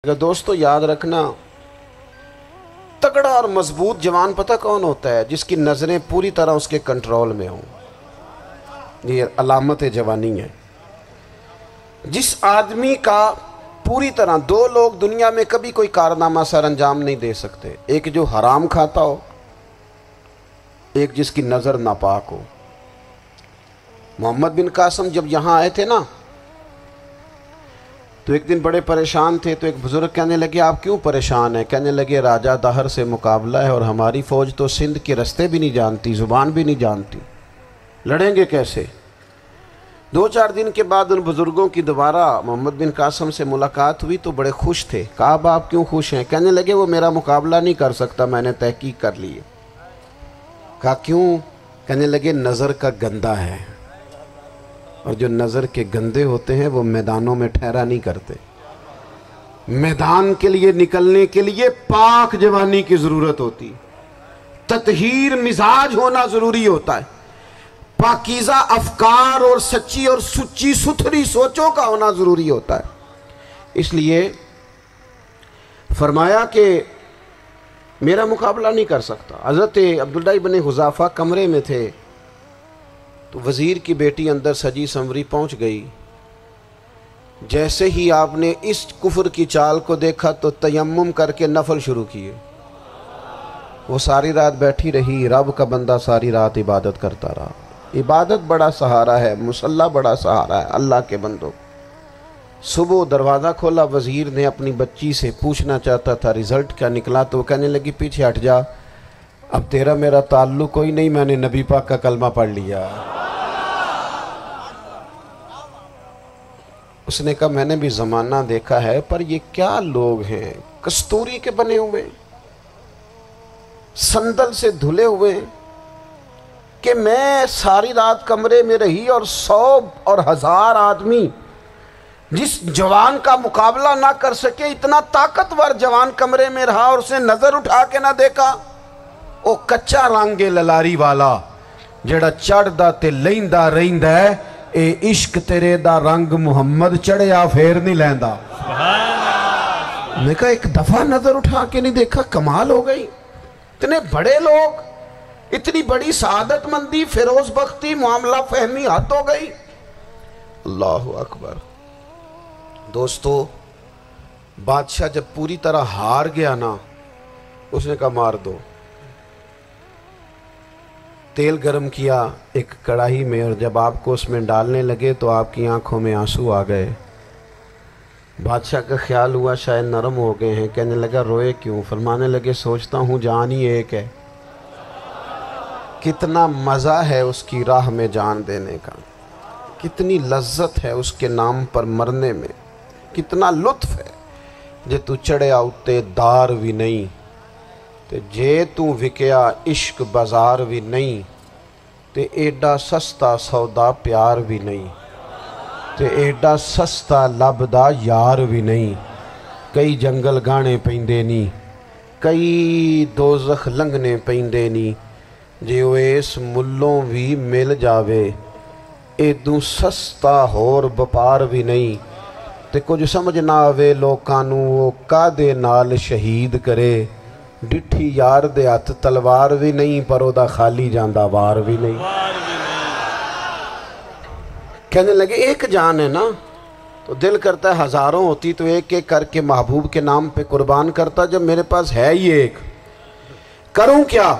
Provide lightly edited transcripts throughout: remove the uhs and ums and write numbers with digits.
دوستو یاد رکھنا، تگڑا اور مضبوط جوان پتہ کون ہوتا ہے؟ جس کی نظریں پوری طرح اس کے کنٹرول میں ہوں۔ یہ علامت جوانی ہے۔ جس آدمی کا پوری طرح، دو لوگ دنیا میں کبھی کوئی کارنامہ سر انجام نہیں دے سکتے، ایک جو حرام کھاتا ہو، ایک جس کی نظر ناپاک ہو۔ محمد بن قاسم جب یہاں آئے تھے نا، تو ایک دن بڑے پریشان تھے، تو ایک بزرگ کہنے لگے آپ کیوں پریشان ہیں؟ کہنے لگے راجہ دہر سے مقابلہ ہے اور ہماری فوج تو سندھ کے رستے بھی نہیں جانتی، زبان بھی نہیں جانتی، لڑیں گے کیسے؟ دو چار دن کے بعد ان بزرگوں کی دوبارہ محمد بن قاسم سے ملاقات ہوئی تو بڑے خوش تھے۔ کہا اب آپ کیوں خوش ہیں؟ کہنے لگے وہ میرا مقابلہ نہیں کر سکتا، میں نے تحقیق کر لی ہے۔ کہا کیوں؟ کہنے لگے نظر کا گندہ ہے، اور جو نظر کے گندے ہوتے ہیں وہ میدانوں میں ٹھہرا نہیں کرتے۔ میدان کے لیے نکلنے کے لیے پاک جوانی کی ضرورت ہوتی، تطہیر مزاج ہونا ضروری ہوتا ہے، پاکیزہ افکار اور سچی اور سچی ستھری سوچوں کا ہونا ضروری ہوتا ہے۔ اس لیے فرمایا کہ میرا مقابلہ نہیں کر سکتا۔ حضرت عبداللہ ابن حذافہ کمرے میں تھے، تو وزیر کی بیٹی اندر سجی سنوری پہنچ گئی۔ جیسے ہی آپ نے اس کفر کی چال کو دیکھا تو تیمم کر کے نفل شروع کیے۔ وہ ساری رات بیٹھی رہی، رب کا بندہ ساری رات عبادت کرتا رہا۔ عبادت بڑا سہارا ہے، مصلی بڑا سہارا ہے اللہ کے بندوں۔ صبح دروازہ کھولا، وزیر نے اپنی بچی سے پوچھنا چاہتا تھا رزلٹ کیا نکلا، تو وہ کہنے لگی پیچھے ہٹ جا، اب تیرا میرا تعلق کوئی نہیں، میں نے نبی پاک کا کلمہ پڑھ لیا۔ اس نے کہا میں نے بھی زمانہ دیکھا ہے، پر یہ کیا لوگ ہیں، کستوری کے بنے ہوئے، سندل سے دھلے ہوئے، کہ میں ساری رات کمرے میں رہی اور 100 اور 1000 آدمی جس جوان کا مقابلہ نہ کر سکے، اتنا طاقتور جوان کمرے میں رہا اور اس نے نظر اٹھا کے نہ دیکھا۔ او کچا رنگ للاری والا جڑا چڑھدا تے لیندا رہندا ہے، اے عشق تیرے دا رنگ محمد چڑھیا پھر نہیں لیندا۔ میں کہا ایک دفعہ نظر اٹھا کے نہیں دیکھا، کمال ہو گئی۔ اتنے بڑے لوگ، اتنی بڑی سعادت مندی، فیروز بختی، معاملہ فہمی حد ہو گئی۔ اللہ اکبر۔ دوستو بادشاہ جب پوری طرح ہار گیا نا، اس نے کہا مار دو۔ تیل گرم کیا ایک کڑاہی میں، اور جب آپ کو اس میں ڈالنے لگے تو آپ کی آنکھوں میں آنسو آ گئے۔ بادشاہ کا خیال ہوا شاید نرم ہو گئے ہیں، کہنے لگا روئے کیوں؟ فرمانے لگے سوچتا ہوں جان ہی ایک ہے، کتنا مزہ ہے اس کی راہ میں جان دینے کا، کتنی لذت ہے اس کے نام پر مرنے میں، کتنا لطف ہے۔ جے تو چڑھیا اتے دار بھی نہیں، تے جے تو وکیا عشق بازار بھی نہیں، تے ایڈا سستا سودا پیار بھی نہیں، تے ایڈا سستا لبدا یار بھی نہیں۔ کئی جنگل گانے پیندے نہیں، کئی دوزخ لنگنے پیندے نہیں، جے وہ اس ملوں بھی مل جاوے، ایدوں سستا ہور بپار بھی نہیں۔ تے کچھ سمجھ نہ آوے لوکانوں وہ کادے نال شہید کرے، ڈٹھی یار دے ہاتھ تلوار بھی نہیں، پر او دا خالی جاندہ وار بھی نہیں۔ کہنے لگے ایک جان ہے نا، تو دل کرتا ہے ہزاروں ہوتی تو ایک ایک کر کے محبوب کے نام پہ قربان کرتا، جب میرے پاس ہے ہی ایک، کروں کیا؟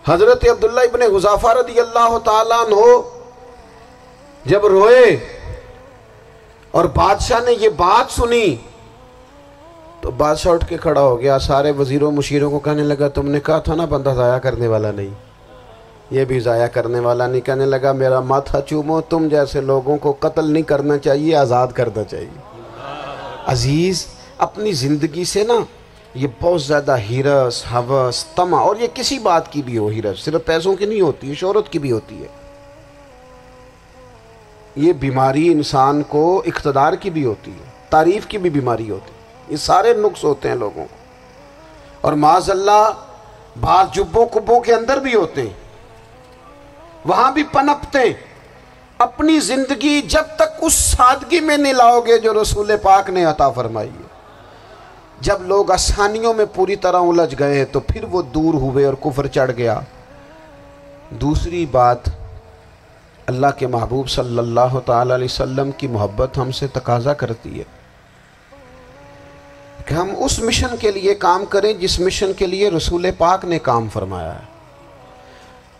حضرت عبداللہ ابن حذافہ رضی اللہ تعالیٰ عنہ جب روئے اور بادشاہ نے یہ بات سنی، تو بادشاہ اٹھ کے کھڑا ہو گیا، سارے وزیروں مشیروں کو کہنے لگا تم نے کہا تھا نا بندہ ضائع کرنے والا نہیں، یہ بھی ضائع کرنے والا نہیں۔ کہنے لگا میرا ماتھا چومو، تم جیسے لوگوں کو قتل نہیں کرنا چاہیے، آزاد کرنا چاہیے۔ عزیز اپنی زندگی سے نا یہ بہت زیادہ ہرس، ہوس، طمع، اور یہ کسی بات کی بھی ہو، ہرس صرف پیسوں کی نہیں ہوتی، شہرت کی بھی ہوتی ہے، یہ بیماری انسان کو اقتدار کی بھی ہوتی ہے، تعریف کی بھی بیماری ہوتی ہے، یہ سارے نقص ہوتے ہیں لوگوں کو، اور معاذ اللہ بعض جبوں کبوں کے اندر بھی ہوتے ہیں، وہاں بھی پنپتے ہیں۔ اپنی زندگی جب تک اس سادگی میں نہیں لاؤ گے جو رسول پاک نے عطا فرمائی ہے، جب لوگ آسانیوں میں پوری طرح الجھ گئے تو پھر وہ دور ہوئے اور کفر چڑھ گیا۔ دوسری بات، اللہ کے محبوب صلی اللہ تعالی علیہ وسلم کی محبت ہم سے تقاضا کرتی ہے کہ ہم اس مشن کے لیے کام کریں جس مشن کے لیے رسول پاک نے کام فرمایا ہے۔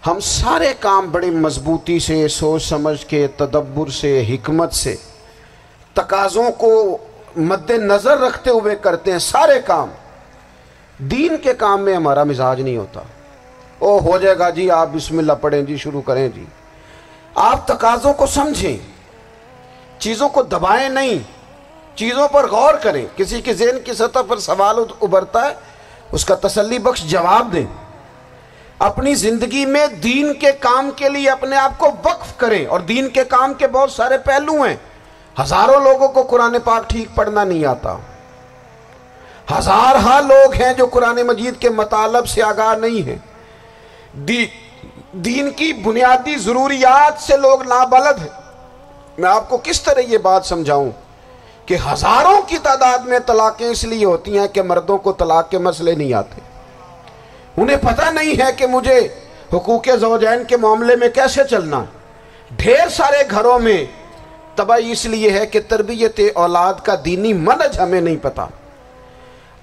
ہم سارے کام بڑی مضبوطی سے، سوچ سمجھ کے، تدبر سے، حکمت سے، تقاضوں کو مد نظر رکھتے ہوئے کرتے ہیں۔ سارے کام، دین کے کام میں ہمارا مزاج نہیں ہوتا۔ او ہو جائے گا جی، آپ بسم اللہ پڑھیں جی، شروع کریں جی۔ آپ تقاضوں کو سمجھیں، چیزوں کو دبائیں نہیں، چیزوں پر غور کریں۔ کسی کے ذہن کی سطح پر سوال ابھرتا ہے، اس کا تسلی بخش جواب دیں۔ اپنی زندگی میں دین کے کام کے لیے اپنے آپ کو وقف کریں، اور دین کے کام کے بہت سارے پہلو ہیں۔ ہزاروں لوگوں کو قرآن پاک ٹھیک پڑھنا نہیں آتا، ہزارہ لوگ ہیں جو قرآن مجید کے مطالب سے آگاہ نہیں ہیں، دین کی بنیادی ضروریات سے لوگ نابلد ہیں۔ میں آپ کو کس طرح یہ بات سمجھاؤں کہ ہزاروں کی تعداد میں طلاقیں اس لیے ہوتی ہیں کہ مردوں کو طلاق کے مسئلے نہیں آتے، انہیں پتہ نہیں ہے کہ مجھے حقوق زوجین کے معاملے میں کیسے چلنا۔ ڈھیر سارے گھروں میں تباہی اس لیے ہے کہ تربیت اولاد کا دینی منہج ہمیں نہیں پتا۔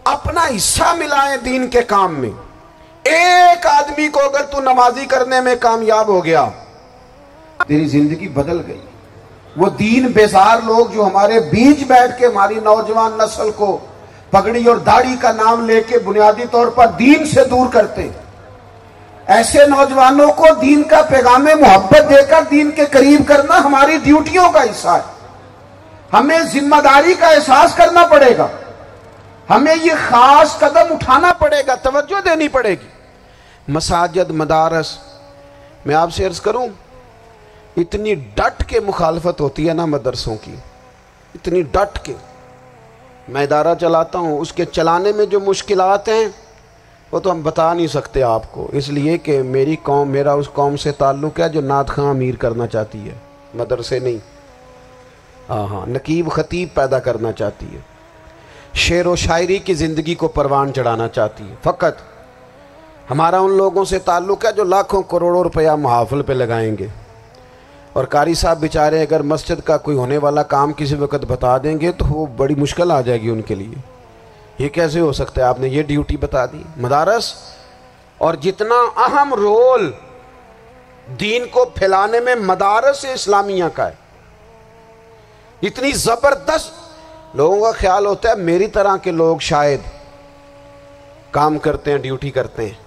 اپنا حصہ ملائیں دین کے کام میں۔ ایک آدمی کو اگر تو نمازی کرنے میں کامیاب ہو گیا، تیری زندگی بدل گئی۔ وہ دین بیزار لوگ جو ہمارے بیچ بیٹھ کے ہماری نوجوان نسل کو پگڑی اور داڑھی کا نام لے کے بنیادی طور پر دین سے دور کرتے ہیں، ایسے نوجوانوں کو دین کا پیغام محبت دے کر دین کے قریب کرنا ہماری ڈیوٹیوں کا حصہ ہے۔ ہمیں ذمہ داری کا احساس کرنا پڑے گا، ہمیں یہ خاص قدم اٹھانا پڑے گا، توجہ دینی پڑے گی۔ مساجد، مدارس، میں آپ سے عرض کروں، اتنی ڈٹ کے مخالفت ہوتی ہے نا مدرسوں کی، اتنی ڈٹ کے۔ میں ادارہ چلاتا ہوں، اس کے چلانے میں جو مشکلات ہیں وہ تو ہم بتا نہیں سکتے آپ کو، اس لیے کہ میری قوم، میرا اس قوم سے تعلق ہے جو نعت خواں امیر کرنا چاہتی ہے، مدرسے نہیں۔ ہاں، نقیب خطیب پیدا کرنا چاہتی ہے، شعر و شاعری کی زندگی کو پروان چڑھانا چاہتی ہے۔ فقط ہمارا ان لوگوں سے تعلق ہے جو لاکھوں کروڑوں روپیہ محافل پہ لگائیں گے، اور قاری صاحب بیچارے اگر مسجد کا کوئی ہونے والا کام کسی وقت بتا دیں گے تو وہ بڑی مشکل آ جائے گی ان کے لیے۔ یہ کیسے ہو سکتا ہے، آپ نے یہ ڈیوٹی بتا دی۔ مدارس، اور جتنا اہم رول دین کو پھیلانے میں مدارس اسلامیہ کا ہے، اتنی زبردست، لوگوں کا خیال ہوتا ہے میری طرح کے لوگ شاید کام کرتے ہیں، ڈیوٹی کرتے ہیں۔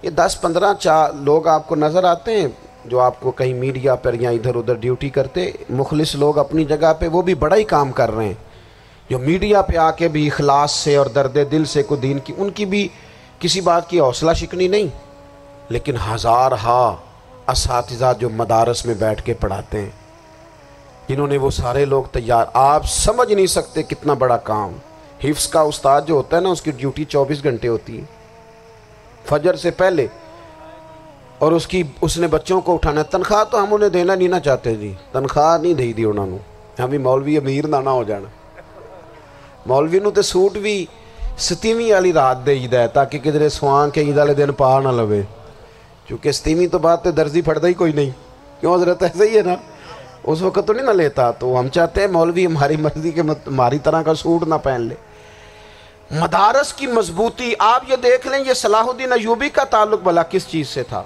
یہ 10-15 لوگ آپ کو نظر آتے ہیں جو آپ کو کہیں میڈیا پر یا ادھر ادھر ڈیوٹی کرتے، مخلص لوگ اپنی جگہ پہ، وہ بھی بڑا ہی کام کر رہے ہیں، جو میڈیا پہ آ کے بھی اخلاص سے اور درد دل سے کو دین کی، ان کی بھی کسی بات کی حوصلہ شکنی نہیں۔ لیکن ہزارہ اساتذہ جو مدارس میں بیٹھ کے پڑھاتے ہیں، جنہوں نے وہ سارے لوگ تیار، آپ سمجھ نہیں سکتے کتنا بڑا کام۔ حفظ کا استاد جو ہوتا ہے نا، اس کی ڈیوٹی 24 گھنٹے ہوتی ہے، فجر سے پہلے، اور اس نے بچوں کو اٹھانا۔ تنخواہ تو ہم انہیں دینا نہیں نہ چاہتے جی، تنخواہ نہیں دی انہوں نے، ہمیں مولوی امیر نہ ہو جانا۔ مولوی نو تے سوٹ بھی 27ویں والی رات دے عید ہے تاکہ کدھر سوان کے عید والے دن پا نہ لوے، چونکہ 27ویں تو بعد تے درزی پھڑتا ہی کوئی نہیں، کیوں حضرت؟ ایسے ہی ہے نا، اس وقت تو نہیں نہ لیتا۔ تو ہم چاہتے ہیں مولوی ہماری مرضی کے ہماری طرح کا سوٹ نہ پہن لے۔ مدارس کی مضبوطی، آپ یہ دیکھ لیں، یہ صلاح الدین ایوبی کا تعلق بھلا کس چیز سے تھا؟